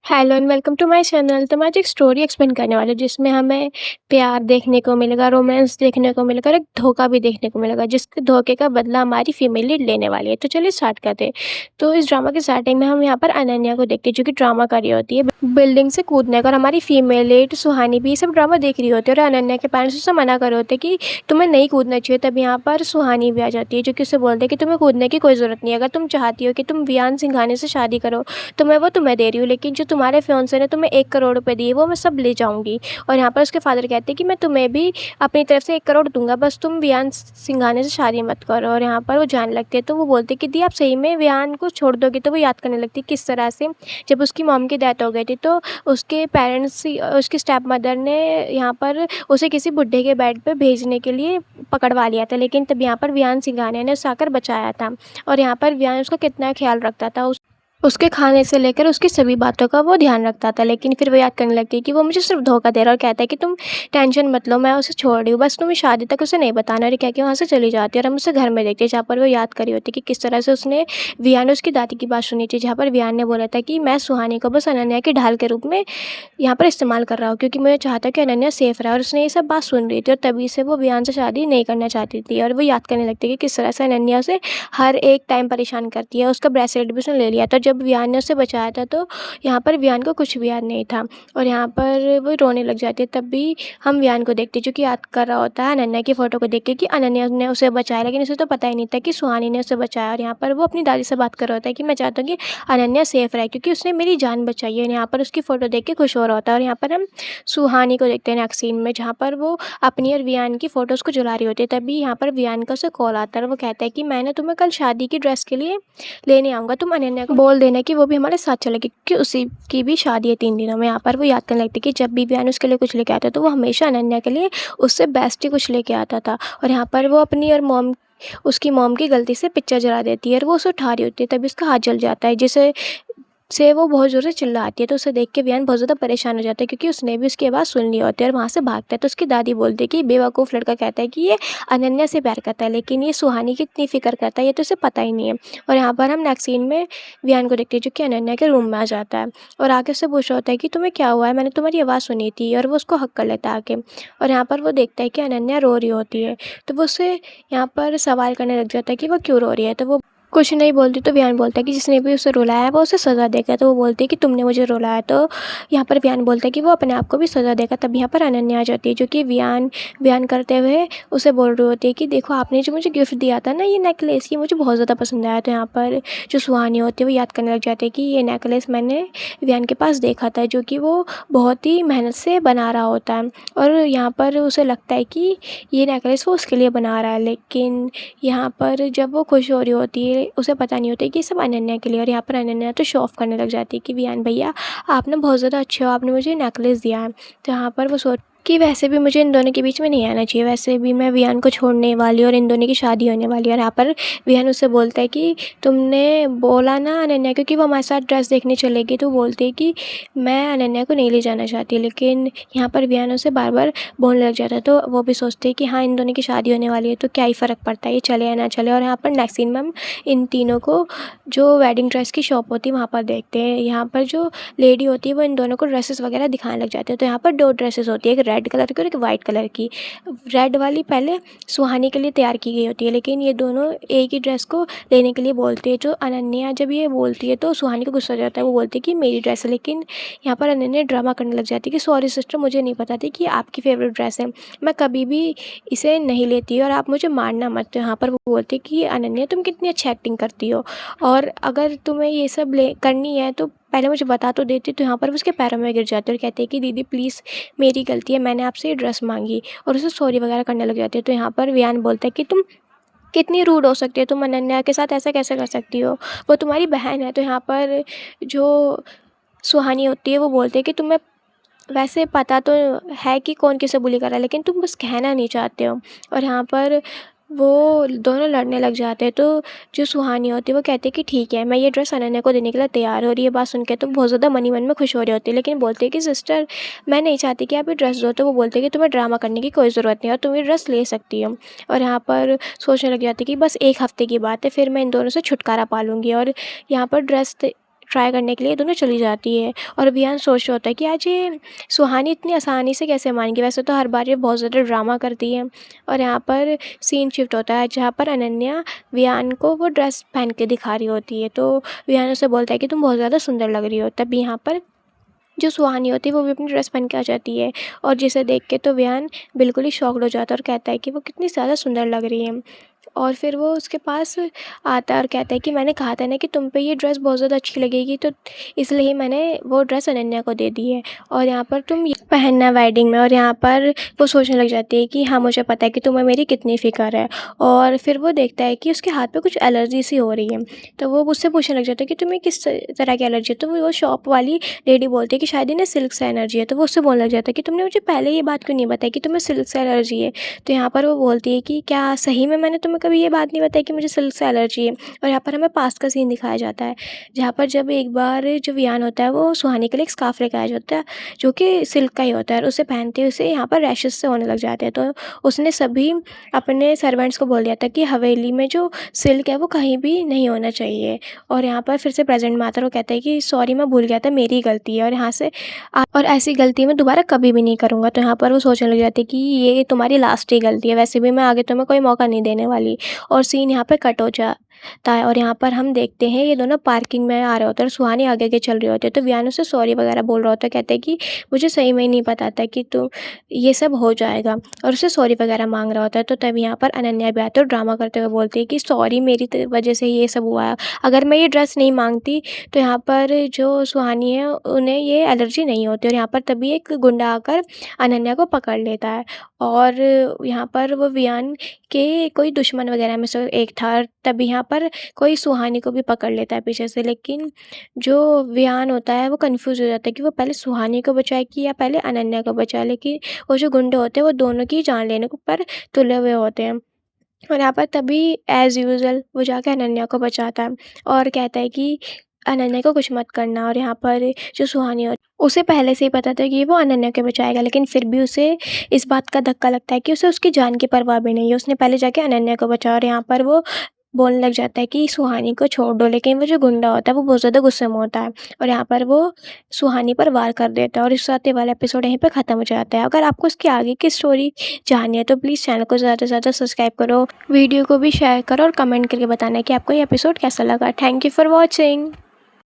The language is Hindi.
Hello and welcome to my channel. तो मैं आज एक स्टोरी एक्सप्लेन करने वाली हूँ जिसमें हमें प्यार देखने को मिलेगा, रोमांस देखने को मिलेगा और एक धोखा भी देखने को मिलेगा, जिसके धोखे का बदला हमारी फीमेल लीड लेने वाली है। तो चलिए स्टार्ट करते हैं। तो इस ड्रामा की स्टार्टिंग में हम यहाँ पर अनन्या को देखते हैं जो कि ड्रामा कर रही होती है बिल्डिंग से कूदने का, और हमारी फीमेल लीड सुहानी भी ये सब ड्रामा देख रही होती है और अनन्या के पेरेंट्स उससे मना कर रहे होते हैं कि तुम्हें नहीं कूदना चाहिए। तब यहाँ पर सुहानी भी आ जाती है जो कि उससे बोलते हैं कि तुम्हें कूदने की कोई ज़रूरत नहीं है। अगर तुम चाहती हो कि तुम वियान सिंघानिया से शादी करो तो मैं वो तुम्हें दे रही हूँ, लेकिन जो तुम्हारे फियांसे ने तुम्हें 1 करोड़ रुपए दिए वो मैं सब ले जाऊँगी। और यहाँ पर उसके फादर कहते हैं कि मैं तुम्हें भी अपनी तरफ से 1 करोड़ दूँगा, बस तुम वियान सिंघानिया से शादी मत करो। और यहाँ पर वो जाने लगते हैं तो वो बोलते हैं कि दी आप सही में वियान को छोड़ दोगे। तो वो याद करने लगती है किस तरह से जब उसकी मॉम की डेथ हो गई थी तो उसके पेरेंट्स, उसकी स्टेप मदर ने यहाँ पर उसे किसी बुड्ढे के बेड पे भेजने के लिए पकड़वा लिया था, लेकिन तब यहाँ पर वियान सिंघानिया ने उसे आकर बचाया था। और यहाँ पर वियान उसका कितना ख्याल रखता था, उसके खाने से लेकर उसकी सभी बातों का वो ध्यान रखता था। लेकिन फिर वो याद करने लगती है कि वो मुझे सिर्फ धोखा दे रहा है और कहता है कि तुम टेंशन मत लो, मैं उसे छोड़ रही हूँ, बस तुम्हें शादी तक उसे नहीं बताना। और क्या कि वहाँ से चली जाती है और हम उसे घर में देखते हैं जहाँ पर वो याद करी होती है कि किस तरह से उसने वियान ने उसकी दादी की बात सुनी थी, जहाँ पर वियान ने बोला था कि मैं सुहानी को बस अनन्या की ढाल के रूप में यहाँ पर इस्तेमाल कर रहा हूँ क्योंकि मुझे चाहता कि अनन्या सेफ रहे। और उसने ये सब बात सुन रही थी और तभी से वो वियान से शादी नहीं करना चाहती थी। और वो याद करने लगती है कि किस तरह से अनन्या उसे हर एक टाइम परेशान करती है। उसका ब्रेसलेट भी उसने ले लिया था जब वियान ने उसे बचाया था, तो यहाँ पर वियान को कुछ भी याद नहीं था और यहाँ पर वो रोने लग जाती है। तब भी हम वियान को देखते हैं जो कि याद कर रहा होता है अनन्या की फ़ोटो को देख के कि अनन्या ने उसे बचाया, लेकिन उसे तो पता ही नहीं था कि सुहानी ने उसे बचाया। और यहाँ पर वो अपनी दादी से बात कर रहा होता है कि मैं चाहता हूँ कि अनन्या सेफ रहे क्योंकि उसने मेरी जान बचाई है। और यहाँ पर उसकी फ़ोटो देख के खुश हो रहा होता है। और यहाँ पर हम सुहानी को देखते हैं नेक्स्ट सीन में जहाँ पर वो अपनी और वियान की फ़ोटोज़ को जला रही होती है। तभी यहाँ पर वियान का उसे कॉल आता है और वो कहता है कि मैंने तुम्हें कल शादी की ड्रेस के लिए लेने आऊँगा, तुम अनन्या को बोल देना कि वो भी हमारे साथ चलेगी क्योंकि उसी की भी शादी है 3 दिनों में। यहाँ पर वो याद करने लगती है कि जब भी वियान उसके लिए कुछ लेके आता तो वो हमेशा अनन्या के लिए उससे बेस्ट ही कुछ लेके आता था। और यहाँ पर वो अपनी और उसकी मॉम की गलती से पिक्चर जला देती है और वो उसे उठा रही होती है, तभी उसका हाथ जल जाता है जिसे वो बहुत ज़ोर से चिल्लाती है। तो उसे देख के वियान बहुत ज़्यादा परेशान हो जाता है क्योंकि उसने भी उसकी आवाज़ सुन ली होती है और वहाँ से भागता है। तो उसकी दादी बोलती है कि बेवकूफ़ लड़का कहता है कि ये अनन्या से प्यार करता है, लेकिन ये सुहानी की इतनी फ़िक्र करता है ये तो उसे पता ही नहीं है। और यहाँ पर हम नेक्स्ट सीन में वियान को देखते हैं जो कि अनन्या के रूम में आ जाता है और आके उससे पूछ रहा होता है कि तुम्हें क्या हुआ है, मैंने तुम्हारी आवाज़ सुनी थी। और वो उसको हक कर लेता है आके। और यहाँ पर वो देखता है कि अनन्या रो रही होती है, तो वो उससे यहाँ पर सवाल करने लग जाता है कि वो क्यों रो रही है। तो वो कुछ नहीं बोलती। तो वियान बोलता है कि जिसने भी उसे रुलाया है वो उसे सज़ा देगा। तो वो बोलती है कि तुमने मुझे रुलाया। तो यहाँ पर वियान बोलता है कि वो अपने आप को भी सज़ा देगा। तब यहाँ पर अनन्या आ जाती है जो कि वियान करते हुए उसे बोल रही होती है कि देखो आपने जो मुझे गिफ्ट दिया था ना ये नेकलेस, ये मुझे बहुत ज़्यादा पसंद आया। तो यहाँ पर जो सुहानी होती है वो याद करने लग जाती है कि ये नेकलेस मैंने वियान के पास देखा था जो कि वो बहुत ही मेहनत से बना रहा होता है। और यहाँ पर उसे लगता है कि ये नेकलेस वो उसके लिए बना रहा है, लेकिन यहाँ पर जब वो खुश हो रही होती है उसे पता नहीं होता है कि ये सब अनन्या के लिए। और यहाँ पर अनन्या तो शो ऑफ करने लग जाती है कि वियान भैया आप ना बहुत ज़्यादा अच्छे हो, आपने मुझे नेकलेस दिया है। तो यहाँ पर वो सोच कि वैसे भी मुझे इन दोनों के बीच में नहीं आना चाहिए, वैसे भी मैं वियान को छोड़ने वाली हूँ और इन दोनों की शादी होने वाली है। और यहाँ पर वियान उससे बोलता है कि तुमने बोला ना अनन्या, क्योंकि वो हमारे साथ ड्रेस देखने चलेगी, तो बोलती है कि मैं अनन्या को नहीं ले जाना चाहती। लेकिन यहाँ पर वियान उसे बार बार बोलने लग जाता है, तो वो भी सोचते हैं कि हाँ इन दोनों की शादी होने वाली है तो क्या ही फ़र्क पड़ता है ये चले या ना चले। और यहाँ पर नेक्स्ट सीन में हम इन तीनों को जो वेडिंग ड्रेस की शॉप होती है वहाँ पर देखते हैं। यहाँ पर जो लेडी होती है वो इन दोनों को ड्रेसेस वगैरह दिखाने लग जाते हैं। तो यहाँ पर 2 ड्रेसेस होती है, एक रेड कलर की और एक वाइट कलर की। रेड वाली पहले सुहानी के लिए तैयार की गई होती है, लेकिन ये दोनों एक ही ड्रेस को लेने के लिए बोलती है। जो अनन्या जब ये बोलती है तो सुहानी को गुस्सा आ जाता है, वो बोलती है कि मेरी ड्रेस है। लेकिन यहाँ पर अनन्या ड्रामा करने लग जाती है कि सॉरी सिस्टर मुझे नहीं पता थी कि आपकी फेवरेट ड्रेस है, मैं कभी भी इसे नहीं लेती और आप मुझे मारना मत। तो यहाँ पर वो बोलती है कि अनन्या तुम कितनी अच्छी एक्टिंग करती हो और अगर तुम्हें ये सब करनी है तो पहले मुझे बता तो देती। तो यहाँ पर वो उसके पैरों में गिर जाती है और कहती है कि दीदी प्लीज़ मेरी गलती है, मैंने आपसे ये ड्रेस मांगी। और उसे सॉरी वगैरह करने लग जाती है। तो यहाँ पर वियान बोलता है कि तुम कितनी रूड हो सकती है, तुम अनन्या के साथ ऐसा कैसे कर सकती हो, वो तुम्हारी बहन है। तो यहाँ पर जो सुहानी होती है वो बोलती है कि तुम्हें वैसे पता तो है कि कौन किसे बुली कर रहा है, लेकिन तुम बस कहना नहीं चाहते हो। और यहाँ पर वो दोनों लड़ने लग जाते हैं। तो जो सुहानी होती है वो कहती है कि ठीक है मैं ये ड्रेस अनन्या को देने के लिए तैयार हो। और ये बात सुन के तो बहुत ज़्यादा मन ही मन में खुश हो रही होती है, लेकिन बोलती है कि सिस्टर मैं नहीं चाहती कि आप ये ड्रेस दो। तो वो बोलते हैं कि तुम्हें ड्रामा करने की कोई ज़रूरत नहीं है और तुम ये ड्रेस ले सकती हो। और यहाँ पर सोचने लग जाती है कि बस 1 हफ़्ते की बात है, फिर मैं इन दोनों से छुटकारा पा लूँगी। और यहाँ पर ड्रेस ट्राई करने के लिए दोनों चली जाती है। और विहान सोच रहा होता है कि आज ये सुहानी इतनी आसानी से कैसे मान गई, वैसे तो हर बार ये बहुत ज़्यादा ड्रामा करती है। और यहाँ पर सीन शिफ्ट होता है जहाँ पर अनन्या विहान को वो ड्रेस पहन के दिखा रही होती है। तो विहान उसे बोलता है कि तुम बहुत ज़्यादा सुंदर लग रही हो। तभी यहाँ पर जो सुहानी होती है वो भी अपनी ड्रेस पहन के आ जाती है, और जिसे देख के तो विहान बिल्कुल ही शॉक्ड हो जाता है और कहता है कि वो कितनी ज़्यादा सुंदर लग रही है। और फिर वो उसके पास आता है और कहता है कि मैंने कहा था ना कि तुम पे ये ड्रेस बहुत ज़्यादा अच्छी लगेगी, तो इसलिए ही मैंने वो ड्रेस अनन्या को दे दी है, और यहाँ पर तुम ये पहनना वेडिंग में। और यहाँ पर वो सोचने लग जाती है कि हाँ, मुझे पता है कि तुम्हें मेरी कितनी फ़िक्र है। और फिर वो देखता है कि उसके हाथ पे कुछ एलर्जी सी हो रही है। तो वो उससे पूछने लग जाता है कि तुम्हें किस तरह की एलर्जी है। तो वो शॉप वाली लेडी बोलती है कि शायद इन्हें सिल्क से एलर्जी है। तो वो उससे बोलने लग जाता है कि तुमने मुझे पहले ये बात क्यों नहीं बताई कि तुम्हें सिल्क से एलर्जी है। तो यहाँ पर वो बोलती है कि क्या सही में मैंने तुम्हें कभी ये बात नहीं बताई कि मुझे सिल्क से एलर्जी है। और यहाँ पर हमें पास्ट का सीन दिखाया जाता है, जहाँ पर जब एक बार जो विहान होता है वो सुहानी के लिए एक स्कार्फ लेकर आया जाता है जो कि सिल्क का ही होता है, और उसे पहनते ही उसे यहाँ पर रैशेस से होने लग जाते हैं। तो उसने सभी अपने सर्वेंट्स को बोल दिया था कि हवेली में जो सिल्क है वो कहीं भी नहीं होना चाहिए। और यहाँ पर फिर से प्रेजेंट में आता है और कहता है कि सॉरी, मैं भूल गया था, मेरी गलती है, और यहाँ से और ऐसी गलती मैं दोबारा कभी भी नहीं करूँगा। तो यहाँ पर वो सोचने लग जाती है कि ये तुम्हारी लास्ट ही गलती है, वैसे भी मैं आगे तुम्हें कोई मौका नहीं देने वाली। और सीन यहाँ पे कट हो जाता है, और यहाँ पर हम देखते हैं ये दोनों पार्किंग में आ रहे होते हैं और सुहानी आगे आगे चल रही होती है। तो विहान उससे सॉरी वगैरह बोल रहा होता है, कहते हैं कि मुझे सही में ही नहीं पता था कि तू ये सब हो जाएगा, और उससे सॉरी वगैरह मांग रहा होता है। तो तभी यहाँ पर अनन्या भी आती है और ड्रामा करते हुए बोलती है कि सॉरी, मेरी वजह से ये सब हुआ है, अगर मैं ये ड्रेस नहीं मांगती तो यहाँ पर जो सुहानी है उन्हें ये एलर्जी नहीं होती। और यहाँ पर तभी एक गुंडा आकर अनन्या को पकड़ लेता है, और यहाँ पर वो विहान के कोई दुश्मन वगैरह में से एक था। तभी यहाँ पर कोई सुहानी को भी पकड़ लेता है पीछे से, लेकिन जो विहान होता है वो कंफ्यूज हो जाता है कि वो पहले सुहानी को बचाए कि या पहले अनन्या को बचाए। लेकिन वो जो गुंडे होते हैं वो दोनों की जान लेने को पर तुले हुए होते हैं। और यहाँ पर तभी एज़ यूजुअल वो जाके अनन्या को बचाता है और कहता है कि अनन्या को कुछ मत करना। और यहाँ पर जो सुहानी होती है उसे पहले से ही पता था कि वो अनन्या को बचाएगा, लेकिन फिर भी उसे इस बात का धक्का लगता है कि उसे उसकी जान की परवाह भी नहीं है, उसने पहले जाके अनन्या को बचाया। और यहाँ पर वो बोलने लग जाता है कि सुहानी को छोड़ दो, लेकिन वो जो गुंडा होता है वो बहुत ज़्यादा गुस्से में होता है, और यहाँ पर वो सुहानी पर वार कर देता है। और इस साथ ये वाला एपिसोड यहीं पे ख़त्म हो जाता है। अगर आपको इसकी आगे की स्टोरी जाननी है तो प्लीज़ चैनल को ज़्यादा से ज़्यादा सब्सक्राइब करो, वीडियो को भी शेयर करो, और कमेंट करके बताना कि आपको ये एपिसोड कैसा लगा। Thank you for watching.